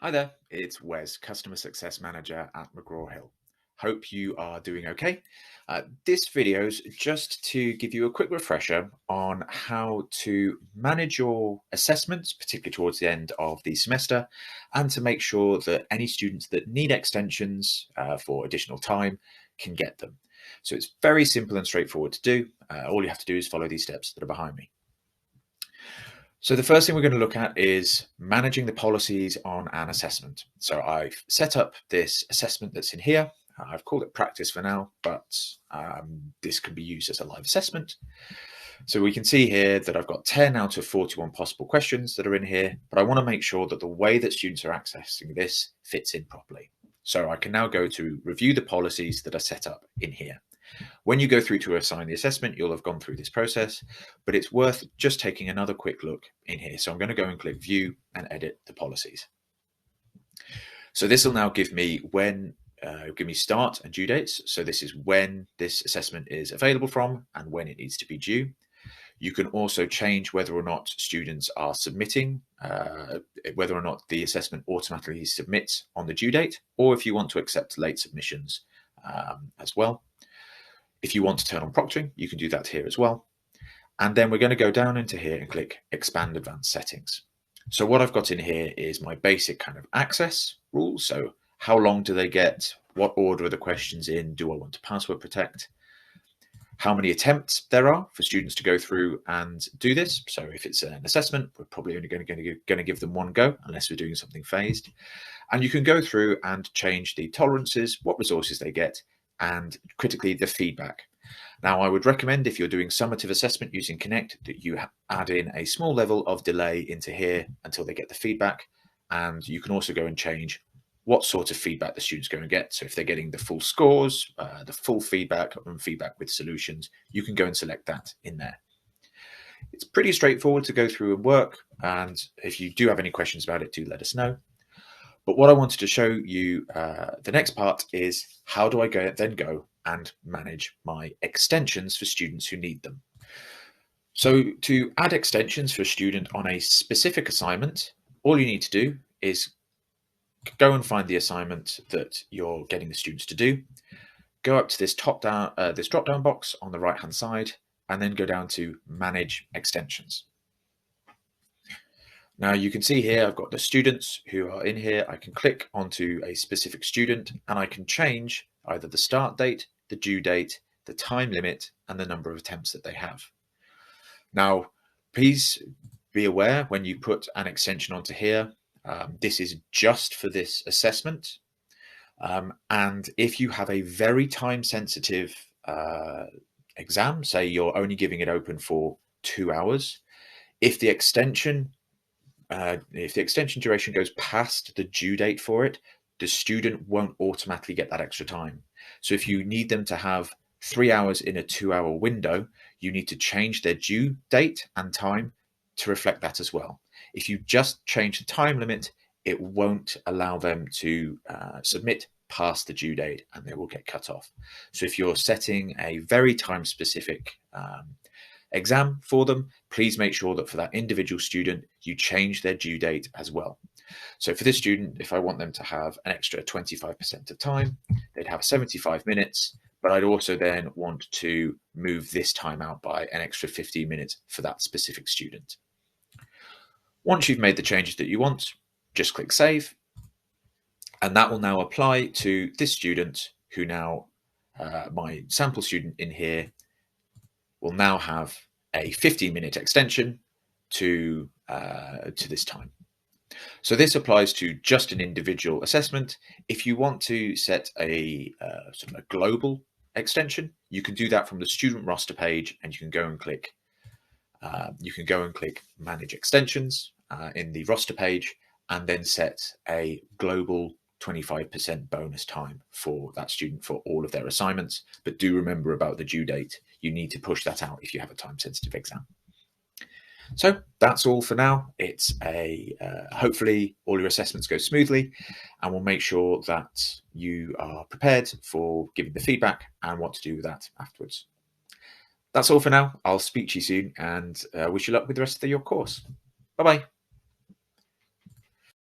Hi there, it's Wes, Customer Success Manager at McGraw Hill. Hope you are doing okay. This video is just to give you a quick refresher on how to manage your assessments, particularly towards the end of the semester, and to make sure that any students that need extensions for additional time can get them. So it's very simple and straightforward to do. All you have to do is follow these steps that are behind me. So the first thing we're going to look at is managing the policies on an assessment. So I've set up this assessment that's in here. I've called it practice for now, but this can be used as a live assessment. So we can see here that I've got 10 out of 41 possible questions that are in here, but I want to make sure that the way that students are accessing this fits in properly. So I can now go to review the policies that are set up in here. When you go through to assign the assessment, you'll have gone through this process, but it's worth just taking another quick look in here. So I'm going to go and click View and edit the policies. So this will now give me start and due dates. So this is when this assessment is available from and when it needs to be due. You can also change whether or not students are submitting, whether or not the assessment automatically submits on the due date, or if you want to accept late submissions as well. If you want to turn on proctoring, you can do that here as well. And then we're going to go down into here and click Expand Advanced Settings. So what I've got in here is my basic kind of access rules. So how long do they get? What order are the questions in? Do I want to password protect? How many attempts there are for students to go through and do this. So if it's an assessment, we're probably only going to give them one go unless we're doing something phased. And you can go through and change the tolerances, what resources they get, and critically the feedback. Now, I would recommend if you're doing summative assessment using Connect that you add in a small level of delay into here until they get the feedback. And you can also go and change what sort of feedback the student's going to get. So if they're getting the full scores, the full feedback and feedback with solutions, you can go and select that in there. It's pretty straightforward to go through and work. And if you do have any questions about it, do let us know. But what I wanted to show you, the next part is how do I then go and manage my extensions for students who need them. So to add extensions for a student on a specific assignment, all you need to do is go and find the assignment that you're getting the students to do. Go up to this this drop-down box on the right-hand side, and then go down to Manage Extensions. Now you can see here, I've got the students who are in here. I can click onto a specific student and I can change either the start date, the due date, the time limit, and the number of attempts that they have. Now, please be aware when you put an extension onto here, this is just for this assessment. And if you have a very time sensitive exam, say you're only giving it open for 2 hours, if the extension duration goes past the due date for it, the student won't automatically get that extra time. So if you need them to have 3 hours in a 2-hour window, you need to change their due date and time to reflect that as well. If you just change the time limit, it won't allow them to submit past the due date and they will get cut off. So if you're setting a very time specific exam for them, please make sure that for that individual student, you change their due date as well. So for this student, if I want them to have an extra 25% of time, they'd have 75 minutes, but I'd also then want to move this time out by an extra 15 minutes for that specific student. Once you've made the changes that you want, just click Save. And that will now apply to this student who now, my sample student in here, will now have a 15-minute extension to this time. So this applies to just an individual assessment. If you want to set a sort of a global extension, you can do that from the student roster page, and you can go and click Manage Extensions in the roster page, and then set a global 25% bonus time for that student for all of their assignments. But do remember about the due date. You need to push that out if you have a time-sensitive exam. So that's all for now. It's hopefully all your assessments go smoothly, and we'll make sure that you are prepared for giving the feedback and what to do with that afterwards. That's all for now. I'll speak to you soon and wish you luck with the rest of your course. Bye-bye.